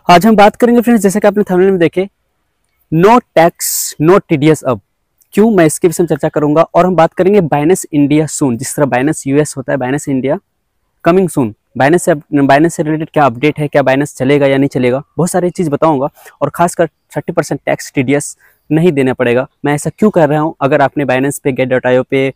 आज हम बात करेंगे फ्रेंड्स, जैसे कि आपने थंबनेल में देखे, नो टैक्स नो टीडीएस अब क्यों, मैं इसके विषय में चर्चा करूंगा। और हम बात करेंगे बाइनेंस इंडिया सून, जिस तरह बाइनेंस यूएस होता है, Binance India coming soon. Binance से रिलेटेड क्या अपडेट है, क्या बाइनेंस चलेगा या नहीं चलेगा, बहुत सारी चीज़ बताऊंगा। और खासकर 30% टैक्स टीडीएस नहीं देना पड़ेगा। मैं ऐसा क्यों कर रहा हूं? अगर आपने बाइनेंस पे, Get.io पे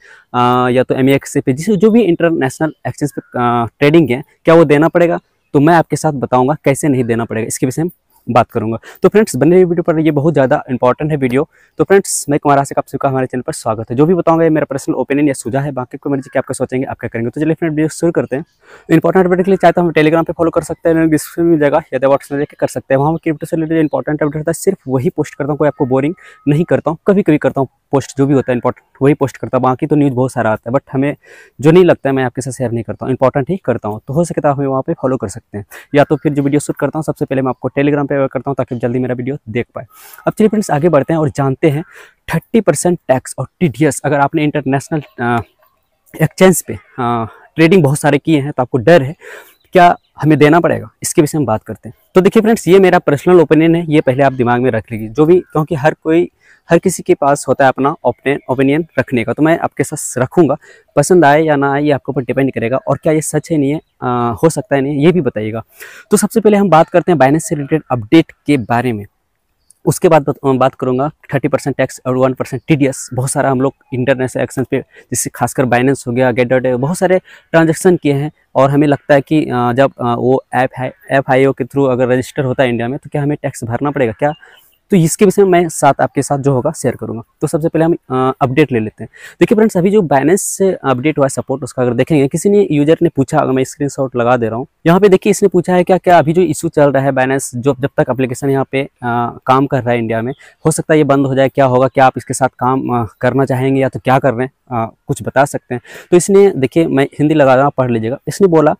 या तो MEX पे, जो भी इंटरनेशनल एक्सचेंज पे ट्रेडिंग है, क्या वो देना पड़ेगा? तो मैं आपके साथ बताऊंगा कैसे नहीं देना पड़ेगा, इसके विषय में बात करूंगा। तो फ्रेंड्स, बने रहिए वीडियो पर, ये बहुत ज़्यादा इंपॉर्टेंट है वीडियो। तो फ्रेंड्स, मैं कुमार आसिफ, आप सबका हमारे चैनल पर स्वागत है। जो भी बताऊंगा ये मेरा पर्सनल ओपिनियन या सुझाव है, बाकी को मर्जी क्या आपका सोचेंगे, आप क्या करेंगे। तो चलिए फ्रेंड, वीडियो शुरू करते हैं। इंपॉर्टेंट अपडेट के लिए चाहता हूँ टेलीग्राम पे फॉलो कर सकते हैं, डिस्क्रिप्शन में मिल जाएगा, या तो व्हाट्सएप में देख कर सकते हैं। वहाँ क्रिप्टो से रिलेटेड इंपॉर्टेंट अपडेट होता है, सिर्फ वही पोस्ट करता हूँ, कोई आपको बोरिंग नहीं करता हूँ। कभी कभी करता हूँ पोस्ट, जो भी होता है इंपॉर्टेंट वही पोस्ट करता हूँ। बाकी तो न्यूज़ बहुत सारा आता है, बट हमें जो नहीं लगता है मैं आपके साथ शेयर नहीं करता हूँ, इंपॉर्टेंट ही करता हूँ। तो हो सके तो आप हमें वहाँ पे फॉलो कर सकते हैं, या तो फिर जो वीडियो शूट करता हूँ सबसे पहले मैं आपको टेलीग्राम पे करता हूँ, ताकि जल्दी मेरा वीडियो देख पाए। अब चलिए फ्रेंड्स, आगे बढ़ते हैं और जानते हैं 30% टैक्स और टीडीएस। अगर आपने इंटरनेशनल एक्सचेंज पे ट्रेडिंग बहुत सारे किए हैं तो आपको डर है, क्या हमें देना पड़ेगा, इसके विषय में बात करते हैं। तो देखिए फ्रेंड्स, ये मेरा पर्सनल ओपिनियन है, ये पहले आप दिमाग में रख लीजिए। जो भी, क्योंकि हर किसी के पास होता है अपना ओपिनियन रखने का, तो मैं आपके साथ रखूंगा। पसंद आए या ना आए ये आपके ऊपर डिपेंड करेगा, और क्या ये सच है नहीं है, हो सकता है नहीं, ये भी बताइएगा। तो सबसे पहले हम बात करते हैं बाइनेंस से रिलेटेड अपडेट के बारे में। उसके बाद बात करूंगा 30% टैक्स और 1% टीडीएस। बहुत सारा हम लोग इंटरनेशनल एक्सचेंज पे, जिससे खासकर बाइनेंस हो गया, Get.io, बहुत सारे ट्रांजैक्शन किए हैं। और हमें लगता है कि जब वो FIO के थ्रू अगर रजिस्टर होता है इंडिया में, तो क्या हमें टैक्स भरना पड़ेगा क्या? तो इसके विषय में मैं आपके साथ जो होगा शेयर करूंगा। तो सबसे पहले हम अपडेट ले लेते हैं। देखिए फ्रेंड्स, अभी जो बाइनेंस से अपडेट हुआ है सपोर्ट, उसका अगर देखेंगे, किसी ने यूजर ने पूछा, अगर मैं स्क्रीनशॉट लगा दे रहा हूँ यहाँ पे, देखिए इसने पूछा है क्या अभी जो इशू चल रहा है बाइनेंस, जब तक एप्लीकेशन यहाँ पे काम कर रहा है इंडिया में, हो सकता है ये बंद हो जाए, क्या होगा, क्या आप इसके साथ काम करना चाहेंगे या तो क्या कर रहे हैं, कुछ बता सकते हैं। तो इसने, देखिए मैं हिंदी लगा रहा हूँ, पढ़ लीजिएगा। इसने बोला,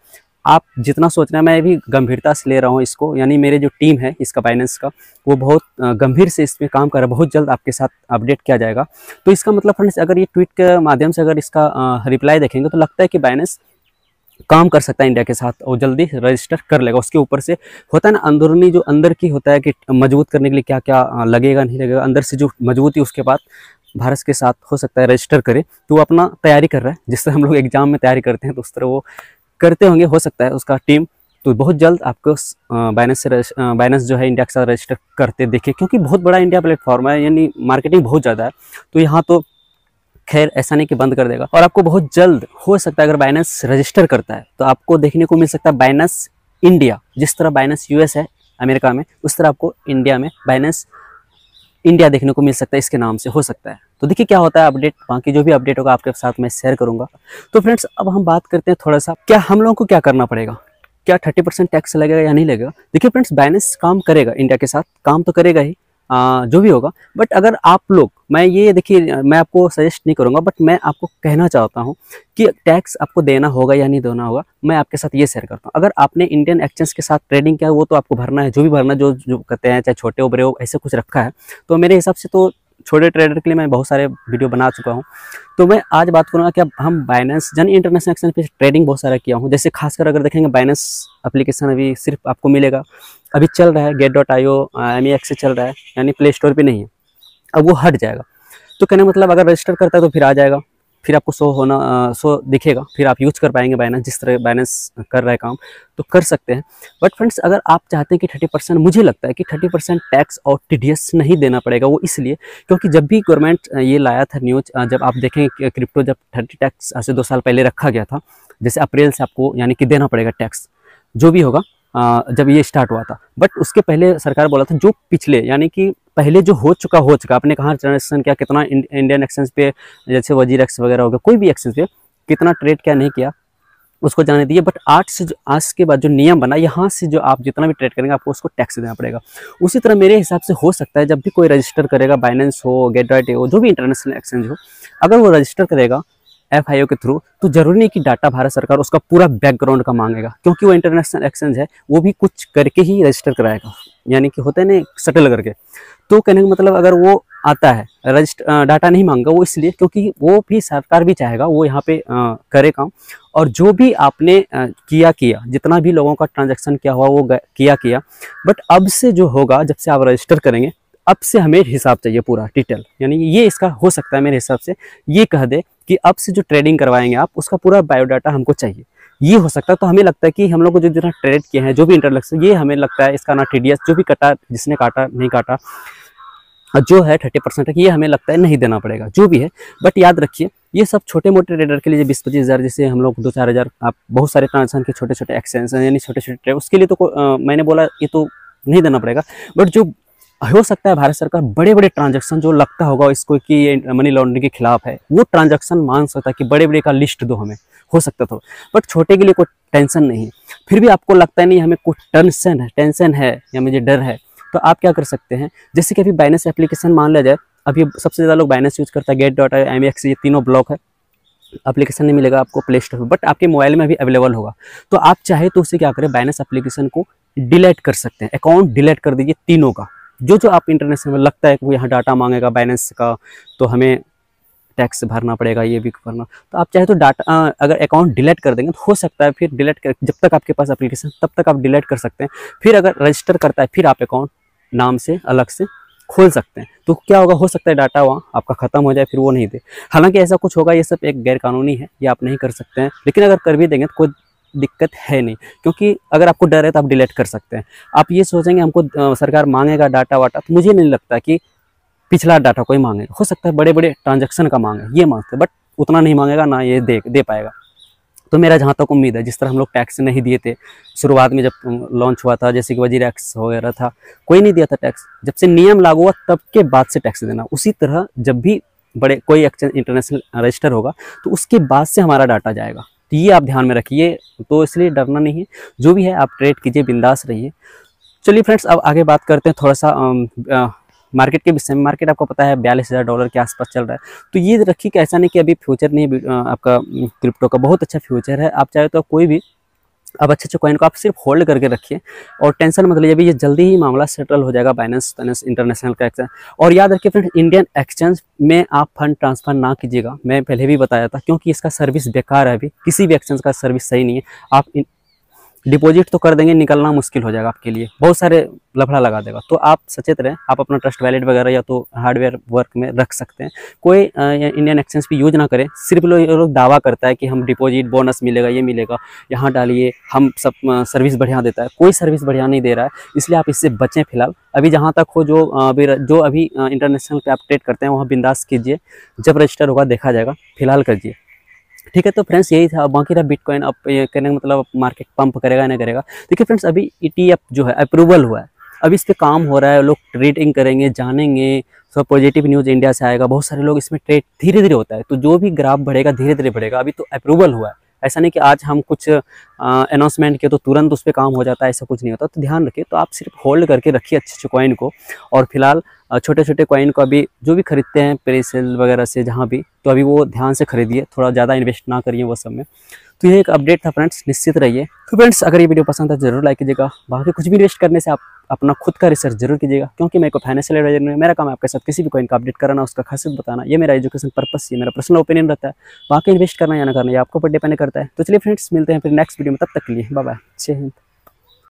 आप जितना सोच रहे हैं मैं भी गंभीरता से ले रहा हूँ इसको, यानी मेरे जो टीम है इसका बाइनेंस का, वो बहुत गंभीर से इसमें काम कर रहा है, बहुत जल्द आपके साथ अपडेट किया जाएगा। तो इसका मतलब फ्रेंड्स, अगर ये ट्वीट के माध्यम से अगर इसका रिप्लाई देखेंगे, तो लगता है कि बाइनेंस काम कर सकता है इंडिया के साथ और जल्दी रजिस्टर कर लेगा। उसके ऊपर से होता है ना, अंदरूनी जो अंदर की होता है कि मजबूत करने के लिए क्या क्या लगेगा नहीं लगेगा, अंदर से जो मजबूती, उसके बाद भारत के साथ हो सकता है रजिस्टर करे। तो वो अपना तैयारी कर रहा है, जिस तरह हम लोग एग्जाम में तैयारी करते हैं, तो उस तरह वो करते होंगे, हो सकता है उसका टीम। तो बहुत जल्द आपको बाइनेंस जो है इंडिया के साथ रजिस्टर करते देखे, क्योंकि बहुत बड़ा इंडिया प्लेटफॉर्म है, यानी मार्केटिंग बहुत ज़्यादा है। तो यहाँ तो खैर ऐसा नहीं कि बंद कर देगा, और आपको बहुत जल्द हो सकता है, अगर बाइनेंस रजिस्टर करता है तो आपको देखने को मिल सकता है बाइनेंस इंडिया। जिस तरह बाइनेंस यूएस है अमेरिका में, उस तरह आपको इंडिया में बाइनेंस इंडिया देखने को मिल सकता है, इसके नाम से हो सकता है। तो देखिए क्या होता है अपडेट, बाकी जो भी अपडेट होगा आपके साथ मैं शेयर करूंगा। तो फ्रेंड्स, अब हम बात करते हैं थोड़ा सा, क्या हम लोगों को क्या करना पड़ेगा, क्या 30% टैक्स लगेगा या नहीं लगेगा। देखिए फ्रेंड्स, बाइनेंस काम करेगा इंडिया के साथ, काम तो करेगा ही, जो भी होगा। बट अगर आप लोग, मैं ये देखिए, मैं आपको सजेस्ट नहीं करूंगा, बट मैं आपको कहना चाहता हूं कि टैक्स आपको देना होगा या नहीं देना होगा, मैं आपके साथ ये शेयर करता हूं। अगर आपने इंडियन एक्सचेंज के साथ ट्रेडिंग किया, वो तो आपको भरना है, जो भी भरना, जो कहते हैं, चाहे छोटे उबरे हो, ऐसे कुछ रखा है। तो मेरे हिसाब से तो छोटे ट्रेडर के लिए मैं बहुत सारे वीडियो बना चुका हूं। तो मैं आज बात करूंगा कि अब हम बाइनेंस जन इंटरनेशनल एक्सचेंज पे ट्रेडिंग बहुत सारा किया हूं। जैसे खासकर अगर देखेंगे, बाइनेंस एप्लीकेशन अभी सिर्फ आपको मिलेगा, अभी चल रहा है Get.io, MEX से चल रहा है, यानी प्ले स्टोर पे नहीं है। अब वो हट जाएगा, तो कहने मतलब अगर रजिस्टर करता है तो फिर आ जाएगा, फिर आपको शो दिखेगा, फिर आप यूज कर पाएंगे बाइनेंस, जिस तरह बाइनेंस कर रहा है काम, तो कर सकते हैं। बट फ्रेंड्स, अगर आप चाहते हैं कि 30%, मुझे लगता है कि 30% टैक्स और टीडीएस नहीं देना पड़ेगा। वो इसलिए क्योंकि जब भी गवर्नमेंट ये लाया था न्यूज, जब आप देखेंगे क्रिप्टो, जब 30 टैक्स आज से 2 साल पहले रखा गया था, जैसे अप्रैल से आपको यानी कि देना पड़ेगा टैक्स, जो भी होगा, जब ये स्टार्ट हुआ था। बट उसके पहले सरकार बोला था, जो पिछले, यानी कि पहले जो हो चुका, आपने कहाँ ट्रांजेक्शन किया, कितना इंडियन एक्सचेंज पे, जैसे वजीरेक्स वगैरह हो गया, कोई भी एक्सचेंज पे कितना ट्रेड क्या नहीं किया, उसको जाने दिए। बट आज के बाद जो नियम बना, यहाँ से जो आप जितना भी ट्रेड करेंगे आपको उसको टैक्स देना पड़ेगा। उसी तरह मेरे हिसाब से हो सकता है, जब भी कोई रजिस्टर करेगा, बाइनेंस हो, Get.io हो, जो भी इंटरनेशनल एक्सचेंज हो, अगर वो रजिस्टर करेगा FIO के थ्रू, तो जरूरी नहीं कि डाटा भारत सरकार उसका पूरा बैकग्राउंड का मांगेगा, क्योंकि वो इंटरनेशनल एक्सचेंज है, वो भी कुछ करके ही रजिस्टर कराएगा, यानी कि होता है ना, सटल करके। तो कहने का मतलब, अगर वो आता है, रजिस्टर डाटा नहीं मांगा वो इसलिए क्योंकि वो भी सरकार भी चाहेगा वो यहाँ पे करे काम। और जो भी आपने किया जितना भी लोगों का ट्रांजैक्शन किया हुआ वो किया। बट अब से जो होगा, जब से आप रजिस्टर करेंगे, अब से हमें हिसाब चाहिए पूरा डिटेल। यानी ये इसका हो सकता है मेरे हिसाब से ये कह दे कि अब से जो ट्रेडिंग करवाएंगे आप, उसका पूरा बायोडाटा हमको चाहिए, ये हो सकता है। तो हमें लगता है कि हम लोग को जो जितना ट्रेड किए हैं, जो भी इंटरलेक्शन, ये हमें लगता है इसका ना TDS जो भी कटा, जिसने काटा नहीं काटा, जो है 30% ये हमें लगता है नहीं देना पड़ेगा, जो भी है। बट याद रखिए ये सब छोटे मोटे ट्रेडर के लिए 20-25 हज़ार, जैसे हम लोग 2-4 हज़ार, आप बहुत सारे ट्रांजेक्शन के छोटे एक्सटेंशन यानी छोटे ट्रेड, उसके लिए तो मैंने बोला ये तो नहीं देना पड़ेगा। बट जो हो सकता है भारत सरकार बड़े ट्रांजैक्शन जो लगता होगा इसको कि ये मनी लॉन्ड्रिंग के खिलाफ है, वो ट्रांजैक्शन मांग सकता है कि बड़े का लिस्ट दो हमें, हो सकता था। बट छोटे के लिए कोई टेंशन नहीं है। फिर भी आपको लगता है नहीं हमें कुछ टेंशन है या मुझे डर है, तो आप क्या कर सकते हैं, जैसे कि अभी बाइनेंस एप्लीकेशन मान लिया जाए, अभी सबसे ज़्यादा लोग बाइनेंस यूज़ करता है, get.io, MX, ये तीनों ब्लॉक है। एप्लीकेशन नहीं मिलेगा आपको प्ले स्टोर पर, बट आपके मोबाइल में भी अवेलेबल होगा। तो आप चाहे तो उससे क्या करें, बाइनेंस एप्लीकेशन को डिलीट कर सकते हैं, अकाउंट डिलीट कर दीजिए तीनों का। जो आप इंटरनेशनल में लगता है कि वो यहाँ डाटा मांगेगा बाइनेंस का, तो हमें टैक्स भरना पड़ेगा, ये भी भरना, तो आप चाहे तो डाटा अगर अकाउंट डिलीट कर देंगे तो हो सकता है फिर डिलीट कर, जब तक आपके पास एप्लीकेशन तब तक आप डिलीट कर सकते हैं। फिर अगर रजिस्टर करता है फिर आप अकाउंट नाम से अलग से खोल सकते हैं। तो क्या होगा, हो सकता है डाटा वहाँ आपका ख़त्म हो जाए, फिर वो नहीं दे। हालांकि ऐसा कुछ होगा, ये सब एक गैर कानूनी है, ये आप नहीं कर सकते हैं। लेकिन अगर कर भी देंगे तो कोई दिक्कत है नहीं, क्योंकि अगर आपको डर है तो आप डिलीट कर सकते हैं। आप ये सोचेंगे हमको सरकार मांगेगा डाटा वाटा, तो मुझे नहीं लगता कि पिछला डाटा कोई मांगेगा। हो सकता है बड़े ट्रांजैक्शन का मांगे, ये मांगते, बट उतना नहीं मांगेगा ना ये दे पाएगा। तो मेरा जहाँ तक उम्मीद है, जिस तरह हम लोग टैक्स नहीं दिए थे शुरुआत में जब लॉन्च हुआ था, जैसे कि वजीर एक्स वगैरह था, कोई नहीं दिया था टैक्स। जब से नियम लागू हुआ तब के बाद से टैक्स देना, उसी तरह जब भी बड़े कोई एक्सचेंज इंटरनेशनल रजिस्टर होगा तो उसके बाद से हमारा डाटा जाएगा। तो ये आप ध्यान में रखिए, तो इसलिए डरना नहीं है, जो भी है आप ट्रेड कीजिए, बिंदास रहिए। चलिए फ्रेंड्स, अब आगे बात करते हैं थोड़ा सा मार्केट के विषय में। मार्केट आपको पता है $42,000 के आसपास चल रहा है। तो ये रखिए कि ऐसा नहीं कि अभी फ्यूचर नहीं है, आपका क्रिप्टो का बहुत अच्छा फ्यूचर है। आप चाहे तो कोई भी अब अच्छे कॉइन को आप सिर्फ होल्ड करके रखिए और टेंशन मत लीजिए, ये जल्दी ही मामला सेटल हो जाएगा बाइनेंस इंटरनेशनल का एक्सचेंज। और याद रखिए फ्रेंड्स, इंडियन एक्सचेंज में आप फंड ट्रांसफर ना कीजिएगा, मैं पहले भी बताया था, क्योंकि इसका सर्विस बेकार है। अभी किसी भी एक्सचेंज का सर्विस सही नहीं है। आप डिपॉजिट तो कर देंगे, निकलना मुश्किल हो जाएगा आपके लिए, बहुत सारे लफड़ा लगा देगा। तो आप सचेत रहें, आप अपना ट्रस्ट वैलेट वगैरह या तो हार्डवेयर वर्क में रख सकते हैं। कोई इंडियन एक्सचेंज भी यूज ना करें। सिर्फ लोग दावा करता है कि हम डिपॉजिट बोनस मिलेगा, ये मिलेगा, यहाँ डालिए, हम सब सर्विस बढ़िया देता है। कोई सर्विस बढ़िया नहीं दे रहा है, इसलिए आप इससे बचें फिलहाल। अभी जहाँ तक हो, जो अभी इंटरनेशनल पे आप ट्रेड करते हैं वहाँ बिंदास कीजिए, जब रजिस्टर होगा देखा जाएगा, फिलहाल करिए, ठीक है। तो फ्रेंड्स यही था, बाकी था बिटकॉइन अब करने का मतलब मार्केट पंप करेगा नहीं करेगा। देखिए फ्रेंड्स, अभी ETF जो है अप्रूवल हुआ है, अभी इस पर काम हो रहा है, लोग ट्रेडिंग करेंगे, जानेंगे, सब पॉजिटिव न्यूज़ इंडिया से आएगा, बहुत सारे लोग इसमें ट्रेड धीरे होता है। तो जो भी ग्राफ बढ़ेगा धीरे बढ़ेगा। अभी तो अप्रूवल हुआ है, ऐसा नहीं कि आज हम कुछ अनाउंसमेंट किए तो तुरंत उस पर काम हो जाता है, ऐसा कुछ नहीं होता। तो ध्यान रखिए, तो आप सिर्फ होल्ड करके रखिए अच्छे कॉइन को। और फिलहाल छोटे कॉइन को अभी जो भी खरीदते हैं पेरिसेल वगैरह से जहाँ भी, तो अभी वो ध्यान से खरीदिए, थोड़ा ज़्यादा इन्वेस्ट ना करिए वो सब में। तो ये एक अपडेट था फ्रेंड्स, निश्चित रहिए। तो फ्रेंड्स, अगर ये वीडियो पसंद है जरूर लाइक कीजिएगा। बाकी कुछ भी इन्वेस्ट करने से आप अपना खुद का रिसर्च जरूर कीजिएगा, क्योंकि मैं कोई फाइनेंशियल एडवाइजर नहीं, मेरा काम है आपके साथ किसी भी कॉइन का अपडेट कराना, उसका खासियत बताना। ये मेरा एजुकेशन पर्पस, ये मेरा पर्सनल ओपिनियन रहता है। बाकी इन्वेस्ट करना या ना करना ये आपको पर डिपेंड करता है। तो चलिए फ्रेंड्स, मिलते हैं फिर नेक्स्ट वीडियो में, तब तक के लिए बाय बाय, जय हिंद।